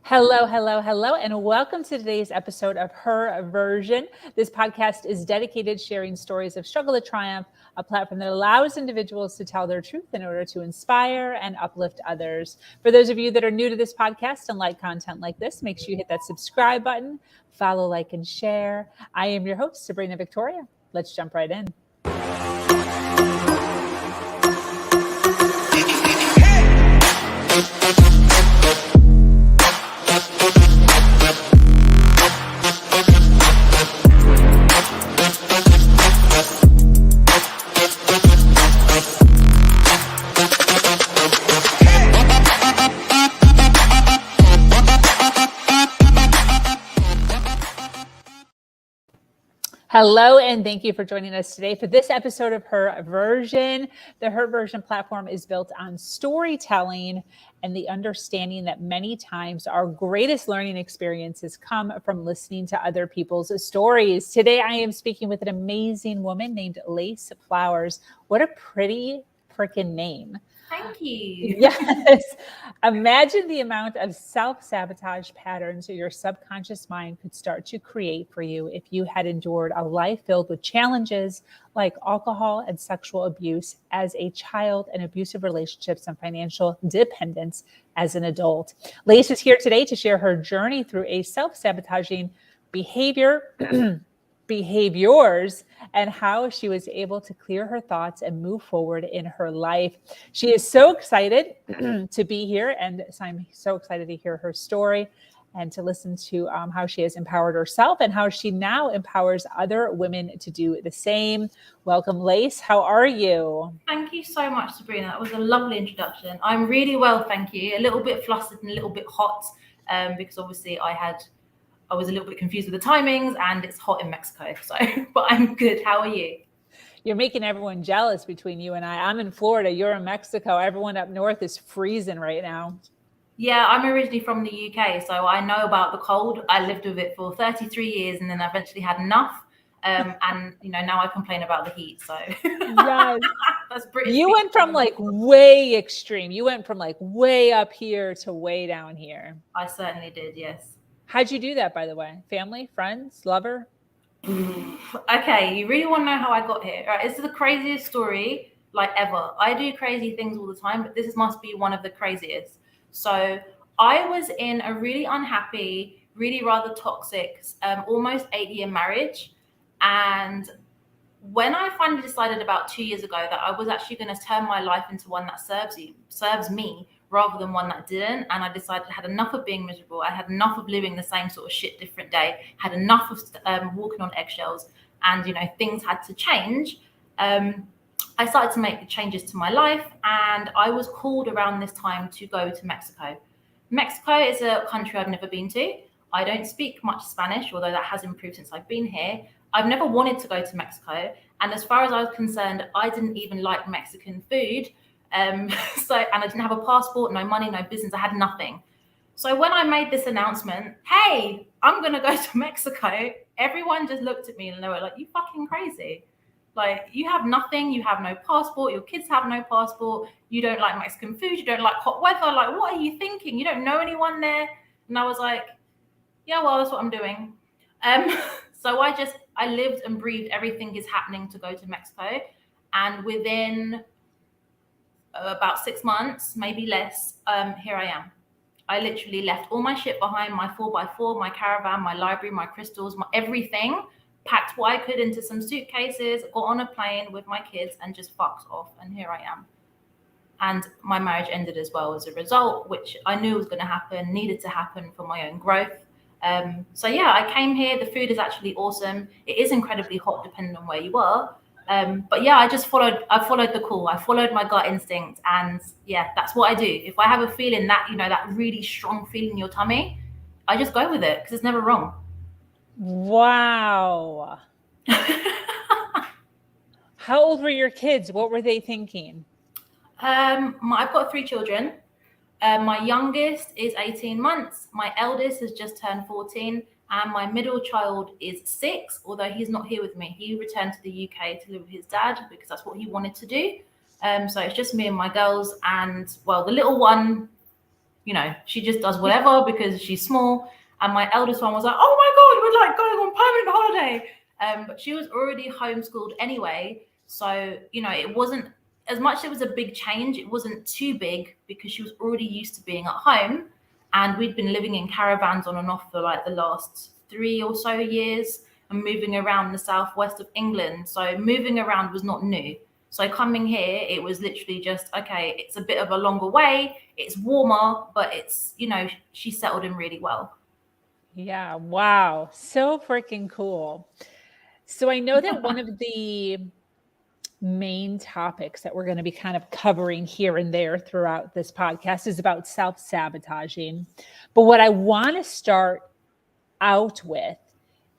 Hello, hello, hello, and welcome to today's episode of Her Version. This podcast is dedicated to sharing stories of struggle to triumph, a platform that allows individuals to tell their truth in order to inspire and uplift others. For those of you that are new to this podcast and like content like this, make sure you hit that subscribe button, follow, like, and share. I am your host, Sabrina Victoria. Let's jump right in. Hello, and thank you for joining us today for this episode of Her Version. The Her Version platform is built on storytelling and the understanding that many times our greatest learning experiences come from listening to other people's stories. Today, I am speaking with an amazing woman named Lace Flowers. What a pretty freaking name. Thank you. Yes. Imagine the amount of self-sabotage patterns your subconscious mind could start to create for you if you had endured a life filled with challenges like alcohol and sexual abuse as a child and abusive relationships and financial dependence as an adult. Lace is here today to share her journey through a self-sabotaging behaviors and how she was able to clear her thoughts and move forward in her life. She is so excited to be here, and so I'm so excited to hear her story and to listen to how she has empowered herself and how she now empowers other women to do the same. Welcome, Lace. How are you? Thank you so much, Sabrina. That was a lovely introduction. I'm really well, thank you. A little bit flustered and a little bit hot because obviously I was a little bit confused with the timings and it's hot in Mexico. So, but I'm good. How are you? You're making everyone jealous between you and I. I'm in Florida. You're in Mexico. Everyone up north is freezing right now. Yeah, I'm originally from the UK, so I know about the cold. I lived with it for 33 years and then I eventually had enough. And now I complain about the heat. So yes. That's British. You went from like way extreme. You went from like way up here to way down here. I certainly did, yes. How'd you do that, by the way? Family, friends, lover? Okay, you really want to know how I got here? All right, this is the craziest story like ever. I do crazy things all the time, but this must be one of the craziest. So I was in a really unhappy, really rather toxic, almost 8-year marriage. And when I finally decided about 2 years ago that I was actually going to turn my life into one that serves me, rather than one that didn't. And I decided I had enough of being miserable. I had enough of living the same sort of shit different day, had enough of walking on eggshells, and, things had to change. I started to make the changes to my life, and I was called around this time to go to Mexico. Mexico is a country I've never been to. I don't speak much Spanish, although that has improved since I've been here. I've never wanted to go to Mexico. And as far as I was concerned, I didn't even like Mexican food. And I didn't have a passport, no money, no business. I had nothing. So when I made this announcement, hey, I'm going to go to Mexico, everyone just looked at me and they were like, you fucking crazy. Like, you have nothing. You have no passport. Your kids have no passport. You don't like Mexican food. You don't like hot weather. Like, what are you thinking? You don't know anyone there. And I was like, yeah, well, that's what I'm doing. So I lived and breathed everything is happening to go to Mexico. And within about 6 months, maybe less, here I am. I literally left all my shit behind, my 4x4, my caravan, my library, my crystals, my everything, packed what I could into some suitcases, got on a plane with my kids and just fucked off. And here I am. And my marriage ended as well as a result, which I knew was going to happen, needed to happen for my own growth. So yeah, I came here. The food is actually awesome. It is incredibly hot depending on where you are. But yeah, I followed the call. I followed my gut instinct. And yeah, that's what I do. If I have a feeling that, that really strong feeling in your tummy, I just go with it because it's never wrong. Wow. How old were your kids? What were they thinking? I've got 3 children. My youngest is 18 months. My eldest has just turned 14. And my middle child is 6, although he's not here with me. He returned to the UK to live with his dad because that's what he wanted to do. So it's just me and my girls. And, well, the little one she just does whatever because she's small. And my eldest one was like, oh my God, we're like going on permanent holiday. But she was already homeschooled anyway. So, it wasn't, as much as it was a big change, it wasn't too big because she was already used to being at home. And we'd been living in caravans on and off for like the last 3 or so years and moving around the southwest of England. So moving around was not new. So coming here, it was literally just, okay, it's a bit of a longer way. It's warmer, but it's, she settled in really well. Yeah. Wow. So freaking cool. So I know that one of the main topics that we're going to be kind of covering here and there throughout this podcast is about self-sabotaging. But what I want to start out with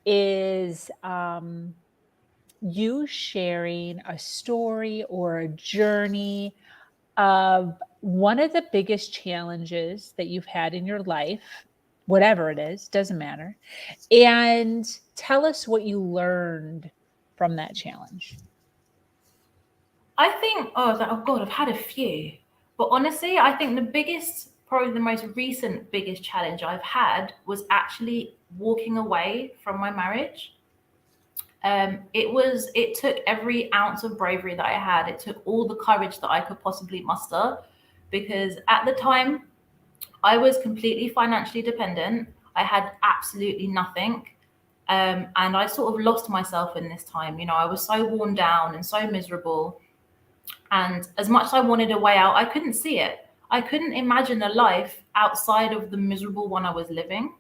is you sharing a story or a journey of one of the biggest challenges that you've had in your life, whatever it is, doesn't matter. And tell us what you learned from that challenge. I think, oh God, I've had a few. But honestly, I think the biggest, probably the most recent biggest challenge I've had was actually walking away from my marriage. It took every ounce of bravery that I had. It took all the courage that I could possibly muster, because at the time I was completely financially dependent. I had absolutely nothing. And I sort of lost myself in this time. I was so worn down and so miserable. And as much as I wanted a way out, I couldn't see it. I couldn't imagine a life outside of the miserable one I was living.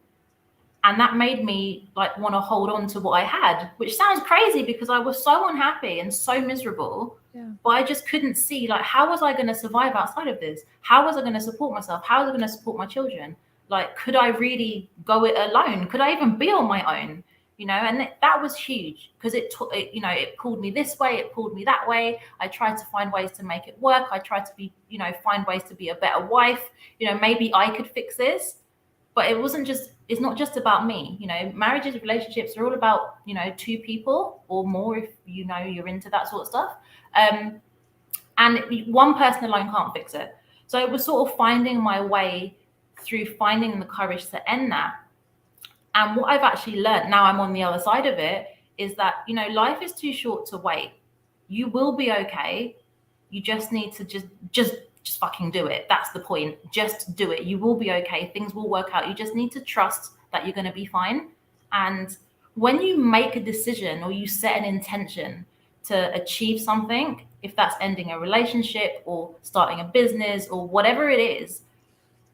And that made me like want to hold on to what I had, which sounds crazy because I was so unhappy and so miserable. Yeah. But I just couldn't see, like, how was I going to survive outside of this? How was I going to support myself? How was I going to support my children? Like, could I really go it alone? Could I even be on my own? And that was huge because it pulled me this way, it pulled me that way. I tried to find ways to make it work. I tried to be, find ways to be a better wife. Maybe I could fix this, but it's not just about me. Marriages, relationships are all about, two people or more if you're into that sort of stuff. And one person alone can't fix it. So it was sort of finding my way through finding the courage to end that. And what I've actually learned, now I'm on the other side of it, is that, life is too short to wait. You will be okay. You just need to just fucking do it. That's the point. Just do it. You will be okay. Things will work out. You just need to trust that you're going to be fine. And when you make a decision or you set an intention to achieve something, if that's ending a relationship or starting a business or whatever it is,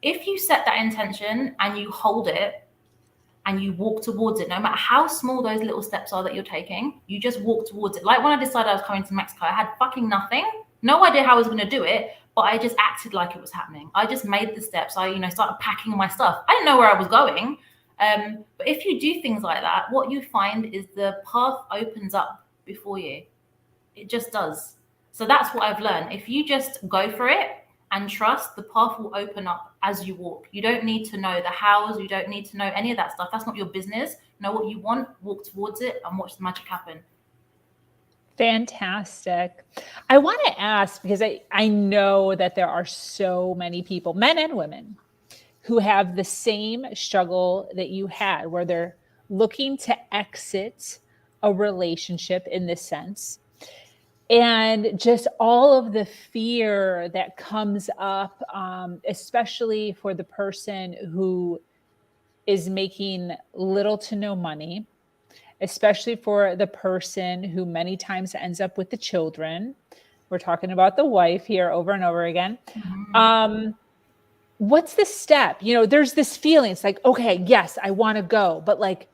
if you set that intention and you hold it, and you walk towards it, no matter how small those little steps are that you're taking, you just walk towards it. Like when I decided I was coming to Mexico, I had fucking nothing, no idea how I was going to do it, but I just acted like it was happening. I just made the steps. I, started packing my stuff. I didn't know where I was going. But if you do things like that, what you find is the path opens up before you. It just does. So that's what I've learned. If you just go for it and trust, the path will open up as you walk. You don't need to know the hows. You don't need to know any of that stuff. That's not your business. Know what you want, walk towards it, and watch the magic happen. Fantastic. I want to ask, because I know that there are so many people, men and women, who have the same struggle that you had, where they're looking to exit a relationship in this sense. And just all of the fear that comes up, especially for the person who is making little to no money, especially for the person who many times ends up with the children. We're talking about the wife here over and over again. Mm-hmm. What's the step? There's this feeling. It's like, okay, yes, I want to go. But like,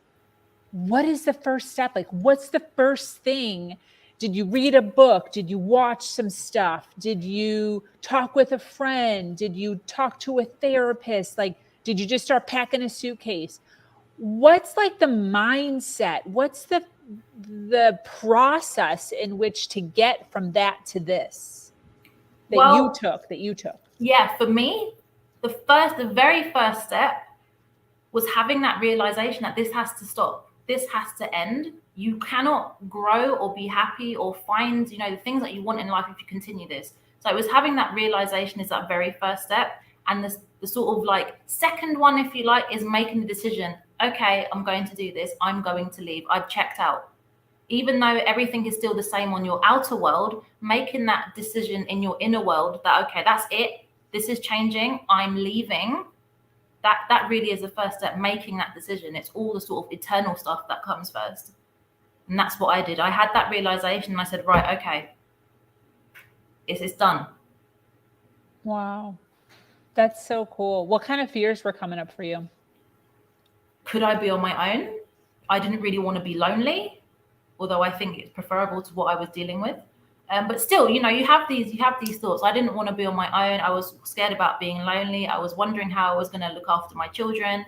what is the first step? Like, what's the first thing? Did you read a book? Did you watch some stuff? Did you talk with a friend? Did you talk to a therapist? Like, did you just start packing a suitcase? What's like the mindset? What's the process in which to get from that to this that you took? Yeah, for me, the very first step was having that realization that this has to stop. This has to end. You cannot grow or be happy or find, the things that you want in life if you continue this. So it was having that realization is that very first step. And the sort of like second one, if you like, is making the decision. Okay, I'm going to do this. I'm going to leave. I've checked out. Even though everything is still the same on your outer world, making that decision in your inner world that, okay, that's it. This is changing. I'm leaving. That really is the first step, making that decision. It's all the sort of eternal stuff that comes first. And that's what I did. I had that realization and I said, right, okay, it's done. Wow. That's so cool. What kind of fears were coming up for you? Could I be on my own? I didn't really want to be lonely, although I think it's preferable to what I was dealing with. But still, you have these thoughts. I didn't want to be on my own. I was scared about being lonely. I was wondering how I was going to look after my children.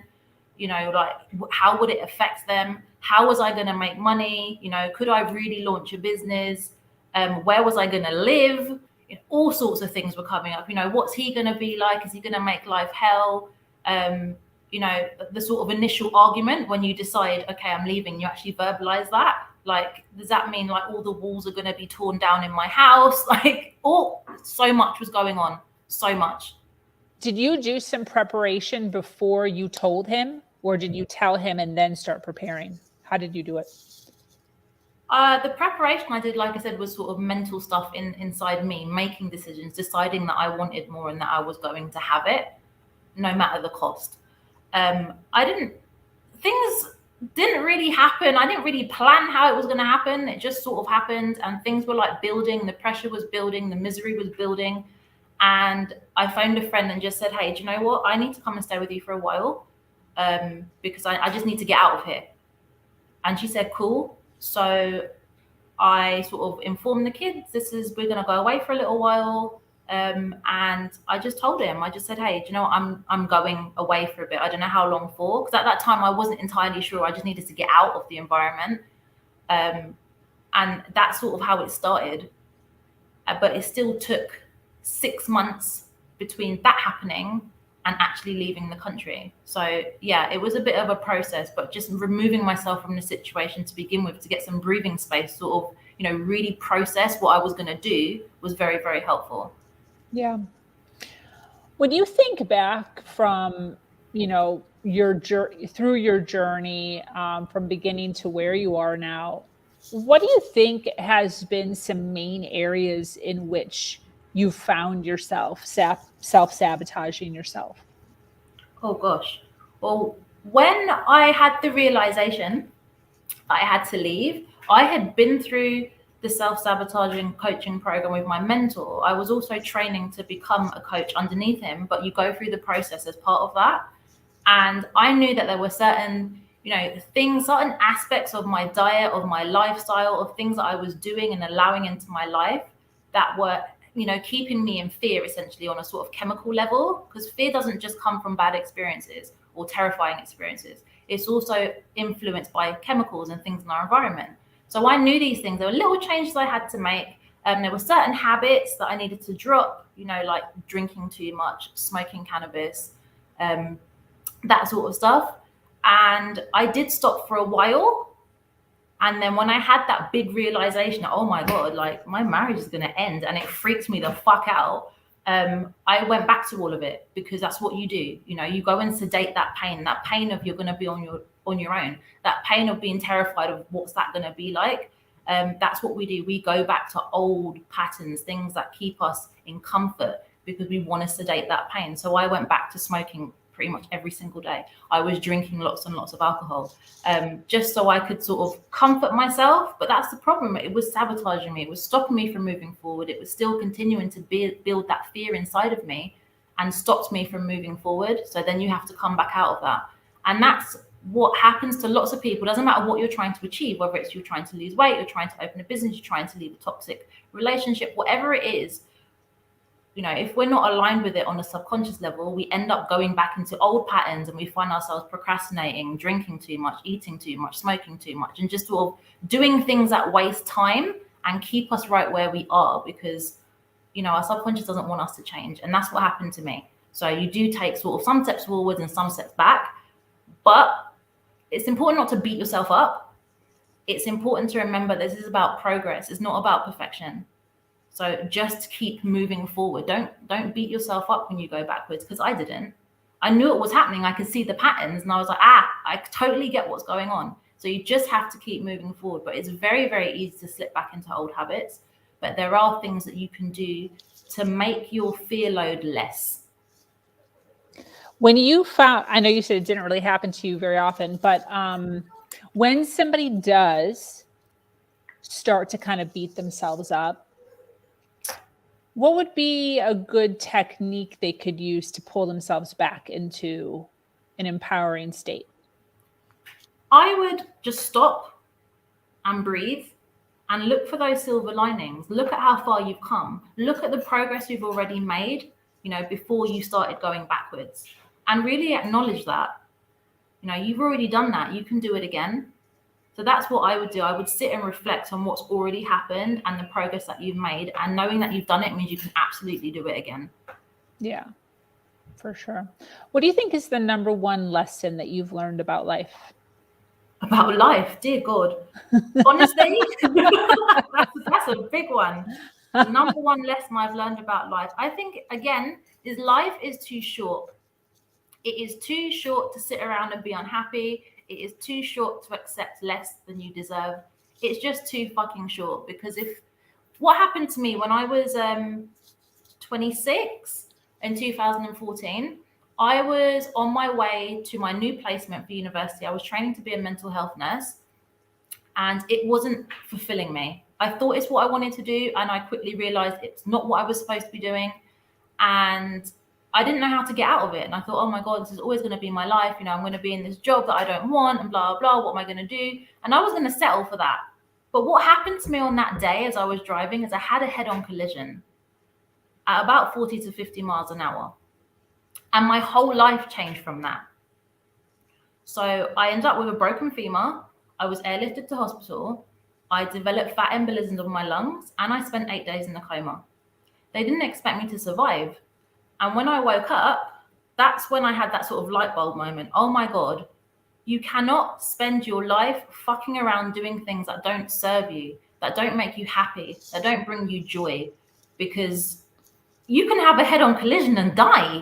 Like how would it affect them? How was I going to make money? Could I really launch a business? Where was I going to live? All sorts of things were coming up. What's he going to be like? Is he going to make life hell? The sort of initial argument when you decide, okay, I'm leaving, you actually verbalize that. Like, does that mean like all the walls are going to be torn down in my house? Like, so much was going on, so much. Did you do some preparation before you told him, or did you tell him and then start preparing? How did you do it? The preparation I did, like I said, was sort of mental stuff inside me, making decisions, deciding that I wanted more and that I was going to have it, no matter the cost. Things didn't really happen. I didn't really plan how it was going to happen. It just sort of happened, and things were like building. The pressure was building. The misery was building. And I phoned a friend and just said, hey, do you know what? I need to come and stay with you for a while because I just need to get out of here. And she said, cool. So I sort of informed the kids, we're going to go away for a little while. And I just told him, I just said, hey, do you know what? I'm going away for a bit. I don't know how long for, because at that time I wasn't entirely sure. I just needed to get out of the environment. And that's sort of how it started. But it still took 6 months between that happening and actually leaving the country. So yeah, it was a bit of a process, but just removing myself from the situation to begin with, to get some breathing space, sort of, really process what I was going to do, was very, very helpful. Yeah. When you think back from, your journey from beginning to where you are now, what do you think has been some main areas in which you found yourself self-sabotaging yourself? Oh gosh. Well, when I had the realization I had to leave, I had been through the self-sabotaging coaching program with my mentor. I was also training to become a coach underneath him, but you go through the process as part of that. And I knew that there were certain, things, certain aspects of my diet, of my lifestyle, of things that I was doing and allowing into my life that were, keeping me in fear, essentially, on a sort of chemical level, because fear doesn't just come from bad experiences or terrifying experiences. It's also influenced by chemicals and things in our environment. So I knew these things. There were little changes I had to make. There were certain habits that I needed to drop, like drinking too much, smoking cannabis, that sort of stuff. And I did stop for a while. And then when I had that big realization, oh my God, like my marriage is going to end, and it freaked me the fuck out. I went back to all of it, because that's what you do. You go and sedate that pain of you're going to be on your own, that pain of being terrified of what's that going to be like. That's what we do. We go back to old patterns, things that keep us in comfort, because we want to sedate that pain. So I went back to smoking pretty much every single day. I was drinking lots and lots of alcohol, just so I could sort of comfort myself. But that's the problem. It was sabotaging me. It was stopping me from moving forward. It was still continuing to build that fear inside of me and stopped me from moving forward. So then you have to come back out of that. And that's what happens to lots of people. It doesn't matter what you're trying to achieve, whether it's you're trying to lose weight, you're trying to open a business, you're trying to leave a toxic relationship, whatever it is. If we're not aligned with it on a subconscious level, we end up going back into old patterns, and we find ourselves procrastinating, drinking too much, eating too much, smoking too much, and just sort of doing things that waste time and keep us right where we are, because, our subconscious doesn't want us to change. And that's what happened to me. So you do take sort of some steps forward and some steps back, but it's important not to beat yourself up. It's important to remember this is about progress. It's not about perfection. So just keep moving forward. Don't beat yourself up when you go backwards, because I didn't. I knew it was happening. I could see the patterns and I was like, I totally get what's going on. So you just have to keep moving forward. But it's very, very easy to slip back into old habits. But there are things that you can do to make your fear load less. When you found, I know you said it didn't really happen to you very often, but when somebody does start to kind of beat themselves up, what would be a good technique they could use to pull themselves back into an empowering state? I would just stop and breathe and look for those silver linings. Look at how far you've come. Look at the progress you've already made, before you started going backwards. And really acknowledge that. You've already done that. You can do it again. So that's what I would do. I would sit and reflect on what's already happened and the progress that you've made. And knowing that you've done it means you can absolutely do it again. Yeah, for sure. What do you think is the number one lesson that you've learned about life? About life? Dear God. Honestly, that's a big one. The number one lesson I've learned about life, I think, again, is life is too short. It is too short to sit around and be unhappy. It is too short to accept less than you deserve. It's just too fucking short. Because what happened to me when I was 26 in 2014, I was on my way to my new placement for university. I was training to be a mental health nurse, and it wasn't fulfilling me. I thought it's what I wanted to do, and I quickly realized it's not what I was supposed to be doing. And I didn't know how to get out of it. And I thought, oh my God, this is always going to be my life. I'm going to be in this job that I don't want and blah, blah. What am I going to do? And I was going to settle for that. But what happened to me on that day as I was driving is I had a head-on collision at about 40 to 50 miles an hour. And my whole life changed from that. So I ended up with a broken femur. I was airlifted to hospital. I developed fat embolisms of my lungs, and I spent 8 days in a coma. They didn't expect me to survive. And when I woke up, that's when I had that sort of light bulb moment. Oh my God, you cannot spend your life fucking around doing things that don't serve you, that don't make you happy, that don't bring you joy, because you can have a head-on collision and die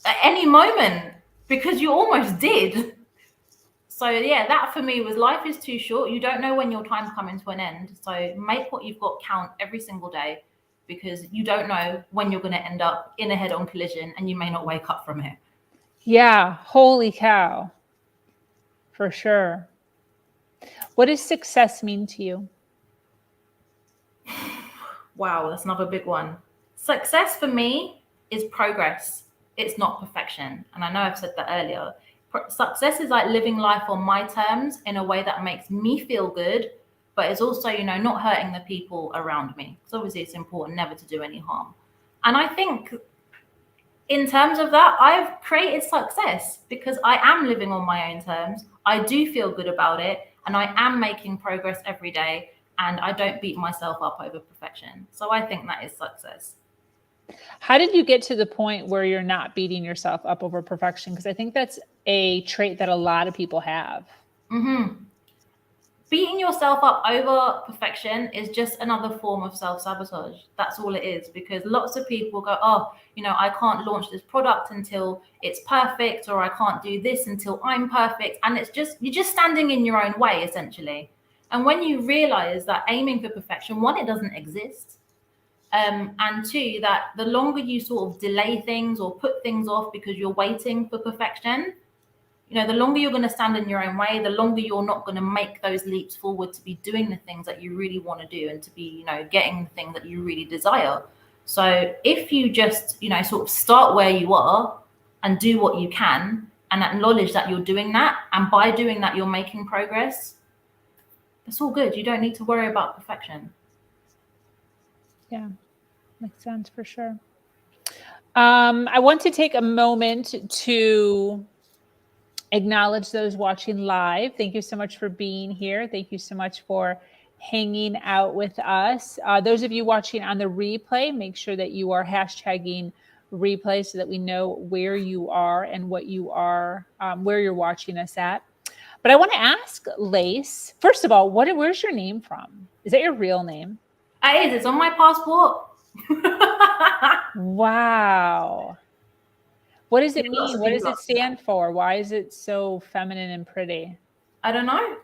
at any moment, because you almost did. So yeah, that for me was life is too short. You don't know when your time's coming to an end. So make what you've got count every single day, because you don't know when you're going to end up in a head-on collision and you may not wake up from it. Yeah, holy cow. For sure. What does success mean to you? Wow, that's another big one. Success for me is progress. It's not perfection. And I know I've said that earlier. Success is like living life on my terms in a way that makes me feel good, but it's also, not hurting the people around me. Because obviously it's important never to do any harm. And I think in terms of that, I've created success because I am living on my own terms. I do feel good about it, and I am making progress every day, and I don't beat myself up over perfection. So I think that is success. How did you get to the point where you're not beating yourself up over perfection? Because I think that's a trait that a lot of people have. Mm-hmm. Beating yourself up over perfection is just another form of self-sabotage. That's all it is, because lots of people go, oh, I can't launch this product until it's perfect, or I can't do this until I'm perfect. And you're just standing in your own way, essentially. And when you realize that aiming for perfection, one, it doesn't exist. And two, that the longer you sort of delay things or put things off because you're waiting for perfection, the longer you're going to stand in your own way, the longer you're not going to make those leaps forward to be doing the things that you really want to do and to be, getting the thing that you really desire. So if you just, sort of start where you are and do what you can and acknowledge that you're doing that, and by doing that, you're making progress, it's all good. You don't need to worry about perfection. Yeah, makes sense for sure. I want to take a moment to acknowledge those watching live. Thank you so much for being here. Thank you so much for hanging out with us. Those of you watching on the replay, make sure that you are hashtagging replay so that we know where you are and what you are, where you're watching us at. But I want to ask Lace, first of all, where's your name from? Is that your real name? It is. It's on my passport. Wow. What does it Yeah, lots mean? of What people does it ask me that. stand for? Why is it so feminine and pretty? I don't know.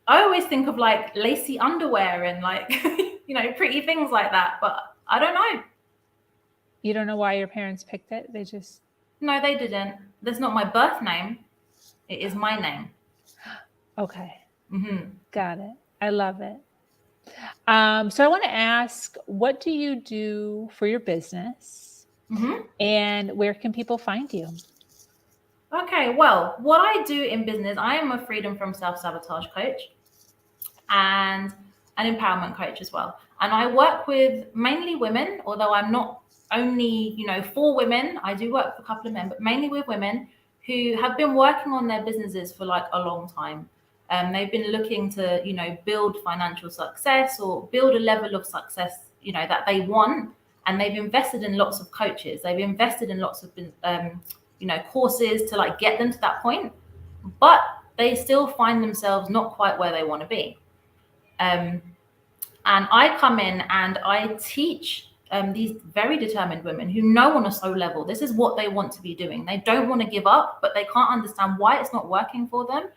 I always think of like lacy underwear and like, pretty things like that, but I don't know. You don't know why your parents picked it? They just, No, they didn't. That's not my birth name. It is my name. okay. Mm-hmm. Got it. I love it. So I want to ask, what do you do for your business Mm-hmm. and where can people find you? Okay, well, what I do in business, I am a freedom from self-sabotage coach and an empowerment coach as well. And I work with mainly women, although I'm not only, for women. I do work with a couple of men, but mainly with women who have been working on their businesses for like a long time. They've been looking to, build financial success or build a level of success, that they want. And they've invested in lots of coaches. They've invested in lots of, courses to like get them to that point, but they still find themselves not quite where they want to be. And I come in and I teach these very determined women who know on a soul level, this is what they want to be doing. They don't want to give up, but they can't understand why it's not working for them.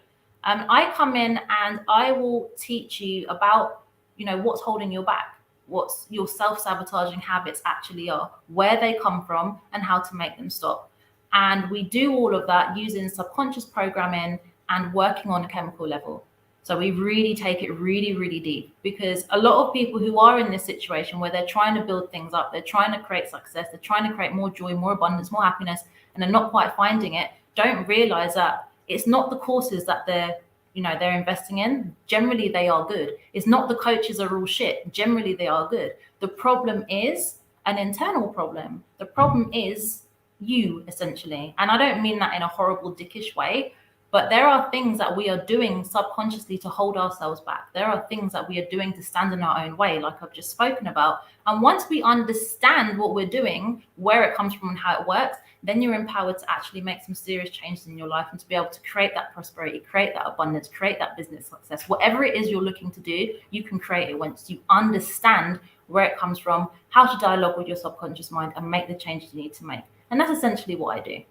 I come in and I will teach you about, what's holding you back, what's your self-sabotaging habits actually are, where they come from, and how to make them stop. And we do all of that using subconscious programming and working on a chemical level. So we really take it really, really deep, because a lot of people who are in this situation where they're trying to build things up, they're trying to create success, they're trying to create more joy, more abundance, more happiness, and they're not quite finding it, don't realize that it's not the courses that they're investing in. Generally, they are good. It's not the coaches are all shit. Generally, they are good. The problem is an internal problem. The problem is you, essentially. And I don't mean that in a horrible, dickish way. But there are things that we are doing subconsciously to hold ourselves back. There are things that we are doing to stand in our own way, like I've just spoken about. And once we understand what we're doing, where it comes from and how it works, then you're empowered to actually make some serious changes in your life and to be able to create that prosperity, create that abundance, create that business success. Whatever it is you're looking to do, you can create it once you understand where it comes from, how to dialogue with your subconscious mind and make the changes you need to make. And that's essentially what I do.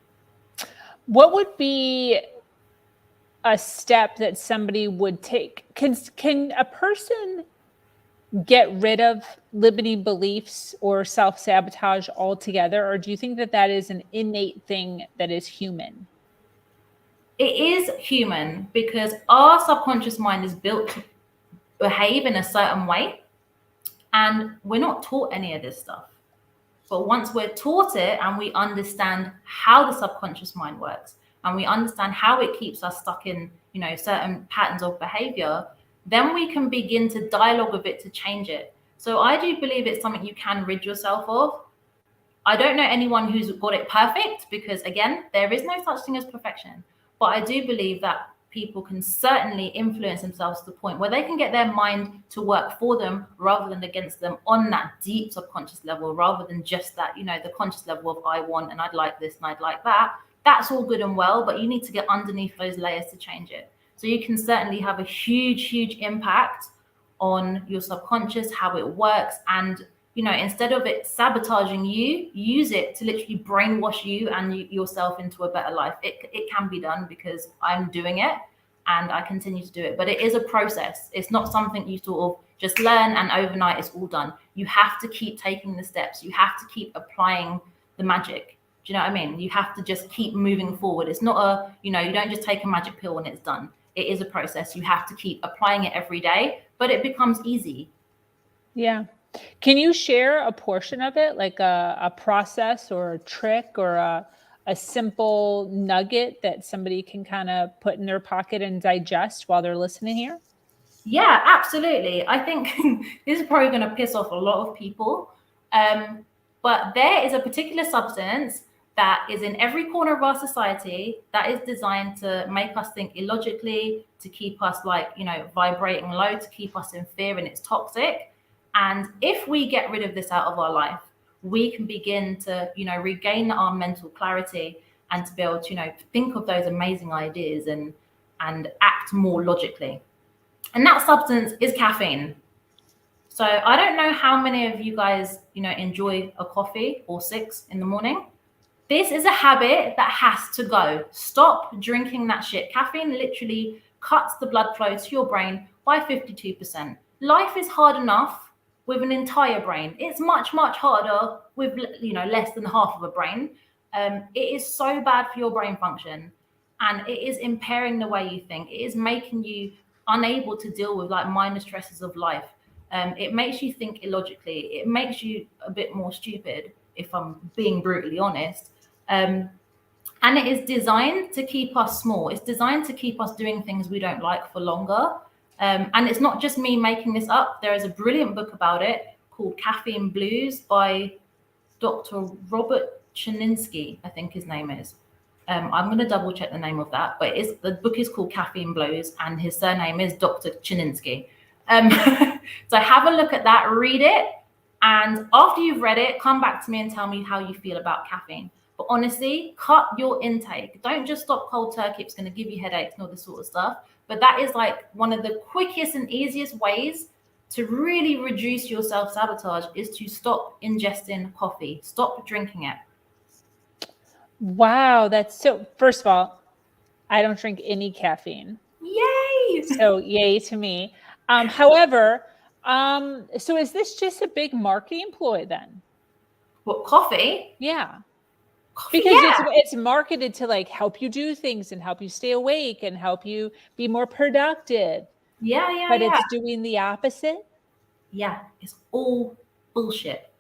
What would be a step that somebody would take? Can a person get rid of limiting beliefs or self-sabotage altogether? Or do you think that that is an innate thing that is human? It is human because our subconscious mind is built to behave in a certain way. And we're not taught any of this stuff. But once we're taught it and we understand how the subconscious mind works and we understand how it keeps us stuck in, certain patterns of behavior, then we can begin to dialogue with it to change it. So I do believe it's something you can rid yourself of. I don't know anyone who's got it perfect because, again, there is no such thing as perfection. But I do believe that people can certainly influence themselves to the point where they can get their mind to work for them rather than against them on that deep subconscious level, rather than just that, the conscious level of I want and I'd like this and I'd like that. That's all good and well, but you need to get underneath those layers to change it. So you can certainly have a huge, huge impact on your subconscious, how it works. And, instead of it sabotaging you, use it to literally brainwash you and yourself into a better life. It can be done because I'm doing it and I continue to do it. But it is a process. It's not something you sort of just learn and overnight it's all done. You have to keep taking the steps. You have to keep applying the magic. Do you know what I mean? You have to just keep moving forward. It's not you don't just take a magic pill and it's done. It is a process. You have to keep applying it every day, but it becomes easy. Yeah. Can you share a portion of it, like a process or a trick or a simple nugget that somebody can kind of put in their pocket and digest while they're listening here? Yeah, absolutely. I think this is probably going to piss off a lot of people. But there is a particular substance that is in every corner of our society that is designed to make us think illogically, to keep us vibrating low, to keep us in fear, and it's toxic. And if we get rid of this out of our life, we can begin to, regain our mental clarity and to be able to, think of those amazing ideas and act more logically. And that substance is caffeine. So I don't know how many of you guys, enjoy a coffee or 6 in the morning. This is a habit that has to go. Stop drinking that shit. Caffeine literally cuts the blood flow to your brain by 52%. Life is hard enough with an entire brain. It's much, much harder with, less than half of a brain. It is so bad for your brain function, and it is impairing the way you think. It is making you unable to deal with like minor stresses of life. It makes you think illogically. It makes you a bit more stupid, if I'm being brutally honest. And it is designed to keep us small. It's designed to keep us doing things we don't like for longer. And it's not just me making this up. There is a brilliant book about it called Caffeine Blues by Dr. Robert Chininsky, I think his name is. I'm going to double check the name of that, but the book is called Caffeine Blues, and his surname is Dr. Chininsky. So have a look at that, read it, and after you've read it, come back to me and tell me how you feel about caffeine. But honestly, cut your intake. Don't just stop cold turkey. It's going to give you headaches and all this sort of stuff. But that is like one of the quickest and easiest ways to really reduce your self-sabotage is to stop ingesting coffee. Stop drinking it. Wow, that's so. First of all, I don't drink any caffeine. Yay! So yay to me. However, so is this just a big marketing ploy then? What, coffee? Yeah. Coffee, Because yeah. it's marketed to like help you do things and help you stay awake and help you be more productive. Yeah. But it's doing the opposite? Yeah, it's all bullshit.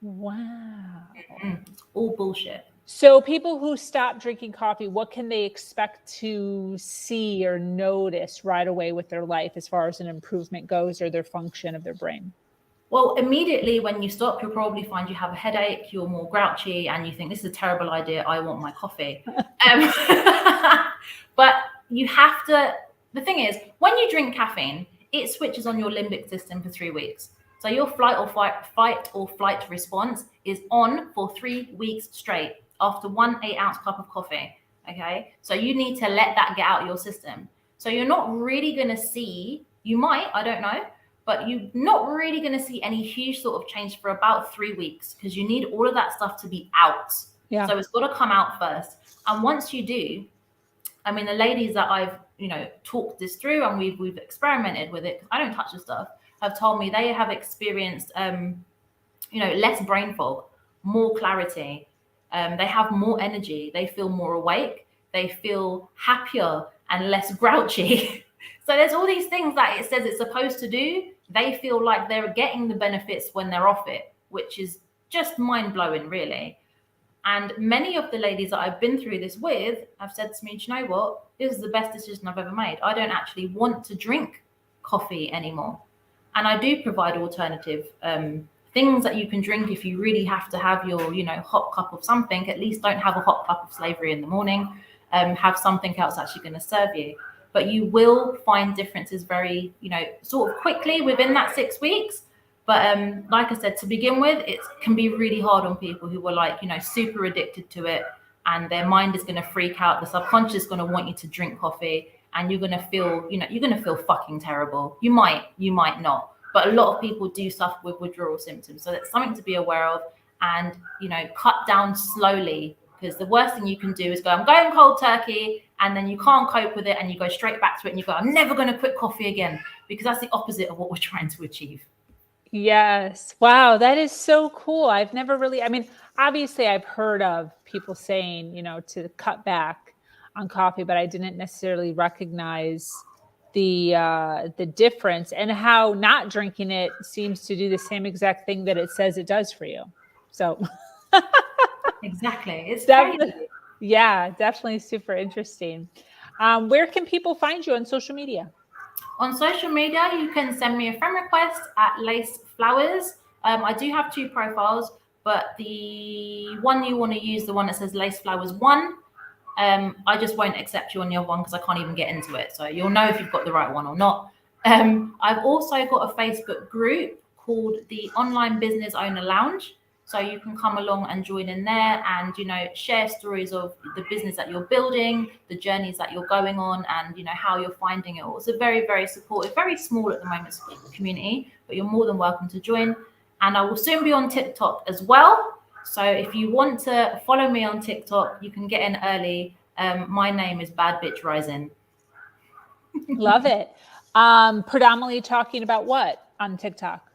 Wow. It's all bullshit. So people who stop drinking coffee, what can they expect to see or notice right away with their life as far as an improvement goes or their function of their brain? Well, immediately when you stop, you'll probably find you have a headache, you're more grouchy, and you think, this is a terrible idea, I want my coffee. But you have to, the thing is, when you drink caffeine, it switches on your limbic system for 3 weeks. So your fight or flight response is on for 3 weeks straight after 1 8-ounce cup of coffee. Okay. So you need to let that get out of your system. So you're not really going to see, you might, I don't know, but you're not really going to see any huge sort of change for about 3 weeks because you need all of that stuff to be out. Yeah. So it's got to come out first. And once you do, I mean, the ladies that I've, talked this through and we've experimented with it, because I don't touch the stuff, have told me they have experienced, less brain fog, more clarity. They have more energy. They feel more awake. They feel happier and less grouchy. So there's all these things that it says it's supposed to do. They feel like they're getting the benefits when they're off it, which is just mind blowing, really. And many of the ladies that I've been through this with have said to me, do you know what? This is the best decision I've ever made. I don't actually want to drink coffee anymore. And I do provide alternative things that you can drink if you really have to have your, hot cup of something. At least don't have a hot cup of slavery in the morning. Have something else actually going to serve you. But you will find differences very, sort of quickly within that 6 weeks. But like I said, to begin with, it can be really hard on people who are like, super addicted to it, and their mind is going to freak out. The subconscious is going to want you to drink coffee, and you're going to feel, you're going to feel fucking terrible. You might not. But a lot of people do suffer with withdrawal symptoms. So that's something to be aware of and, cut down slowly, because the worst thing you can do is go, I'm going cold turkey, and then you can't cope with it and you go straight back to it and you go, I'm never going to quit coffee again, because that's the opposite of what we're trying to achieve. Yes. Wow. That is so cool. I've never really, obviously I've heard of people saying, to cut back on coffee, but I didn't necessarily recognize the difference and how not drinking it seems to do the same exact thing that it says it does for you. So exactly. It's definitely, crazy. Yeah, definitely super interesting. Where can people find you on social media? On social media, you can send me a friend request at Lace Flowers. I do have 2 profiles, but the one you want to use, the one that says Lace Flowers 1, I just won't accept you on the other one because I can't even get into it. So you'll know if you've got the right one or not. I've also got a Facebook group called the Online Business Owner Lounge. So you can come along and join in there and, share stories of the business that you're building, the journeys that you're going on, and, how you're finding it all. It's a very, very supportive, very small at the moment community, but you're more than welcome to join. And I will soon be on TikTok as well. So if you want to follow me on TikTok, you can get in early. My name is Bad Bitch Rising. Love it. Predominantly talking about what on TikTok?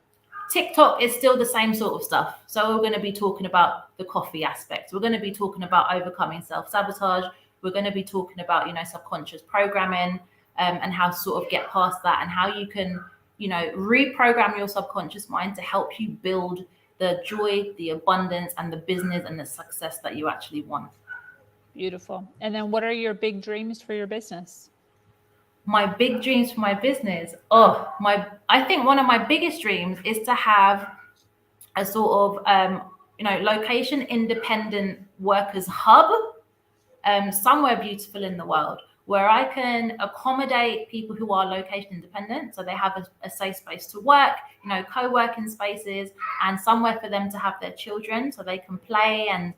TikTok is still the same sort of stuff. So we're going to be talking about the coffee aspect. We're going to be talking about overcoming self-sabotage. We're going to be talking about, subconscious programming, and how to sort of get past that, and how you can, reprogram your subconscious mind to help you build the joy, the abundance, and the business and the success that you actually want. Beautiful. And then what are your big dreams for your business? My big dreams for my business. I think one of my biggest dreams is to have a sort of, location independent workers hub, somewhere beautiful in the world where I can accommodate people who are location independent. So they have a safe space to work, co-working spaces, and somewhere for them to have their children so they can play and,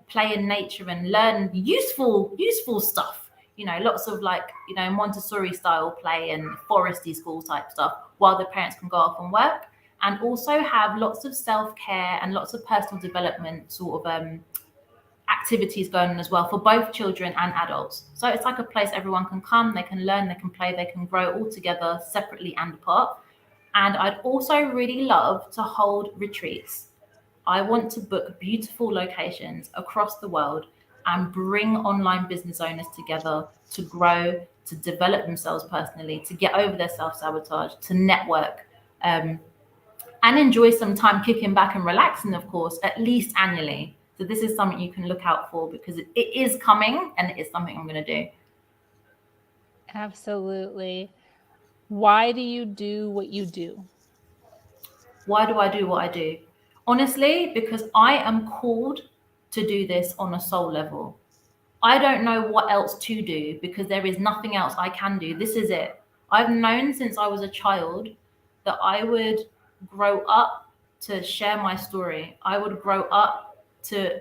play in nature and learn useful stuff. Lots of Montessori style play and foresty school type stuff while the parents can go off and work, and also have lots of self-care and lots of personal development sort of activities going on as well for both children and adults. So it's like a place everyone can come, they can learn, they can play, they can grow all together separately and apart. And I'd also really love to hold retreats. I want to book beautiful locations across the world and bring online business owners together to grow, to develop themselves personally, to get over their self-sabotage, to network, and enjoy some time kicking back and relaxing, of course, at least annually. So this is something you can look out for because it is coming, and it is something I'm going to do. Absolutely. Why do you do what you do? Why do I do what I do? Honestly, because I am called to do this on a soul level. I don't know what else to do because there is nothing else I can do. This is it. I've known since I was a child that I would grow up to share my story. I would grow up to,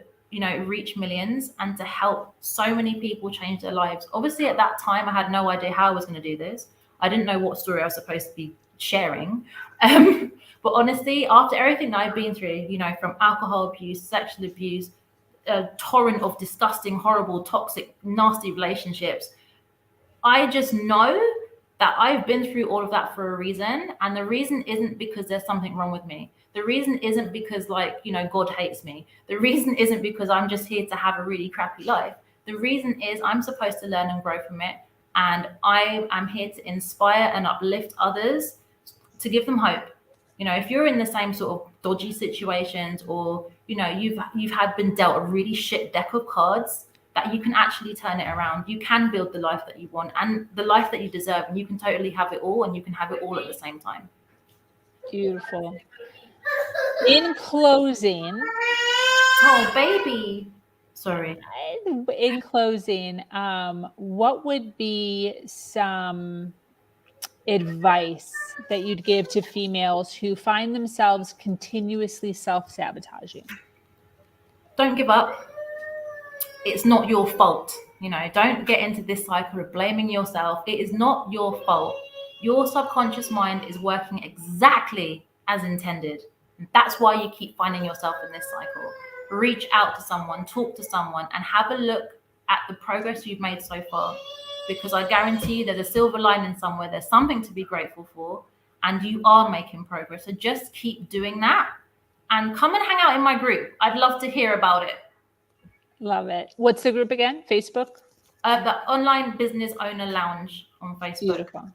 reach millions and to help so many people change their lives. Obviously, at that time, I had no idea how I was going to do this. I didn't know what story I was supposed to be sharing. But honestly, after everything that I've been through, from alcohol abuse, sexual abuse, a torrent of disgusting, horrible, toxic, nasty relationships, I just know that I've been through all of that for a reason. And the reason isn't because there's something wrong with me. The reason isn't because God hates me. The reason isn't because I'm just here to have a really crappy life. The reason is I'm supposed to learn and grow from it. And I am here to inspire and uplift others, to give them hope. If you're in the same sort of dodgy situations, or, you've been dealt a really shit deck of cards, that you can actually turn it around. You can build the life that you want and the life that you deserve, and you can totally have it all, and you can have it all at the same time. Beautiful. In closing, oh baby, sorry. In closing, what would be some advice that you'd give to females who find themselves continuously self-sabotaging? Don't give up. It's not your fault. Don't get into this cycle of blaming yourself. It is not your fault. Your subconscious mind is working exactly as intended. And that's why you keep finding yourself in this cycle. Reach out to someone, talk to someone, and have a look at the progress you've made so far. Because I guarantee you there's a silver lining somewhere. There's something to be grateful for, and you are making progress. So just keep doing that, and come and hang out in my group. I'd love to hear about it. Love it. What's the group again? Facebook? The Online Business Owner Lounge on Facebook. Beautiful.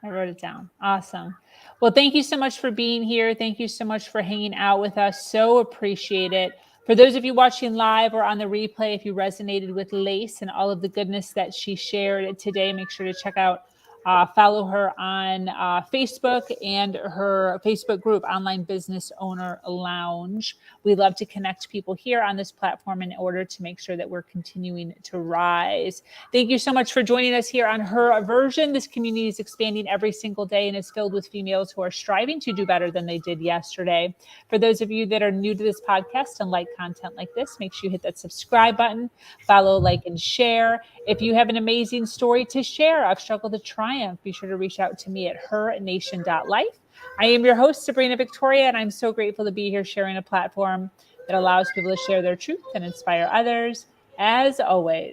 I wrote it down. Awesome. Well, thank you so much for being here. Thank you so much for hanging out with us. So appreciate it. For those of you watching live or on the replay, if you resonated with Lace and all of the goodness that she shared today, make sure to check out, follow her on Facebook and her Facebook group, Online Business Owner Lounge. We love to connect people here on this platform in order to make sure that we're continuing to rise. Thank you so much for joining us here on Her Version. This community is expanding every single day and is filled with females who are striving to do better than they did yesterday. For those of you that are new to this podcast and like content like this, make sure you hit that subscribe button, follow, like, and share. If you have an amazing story to share of struggle to triumph, be sure to reach out to me at hernation.life. I am your host, Sabrina Victoria, and I'm so grateful to be here sharing a platform that allows people to share their truth and inspire others. As always,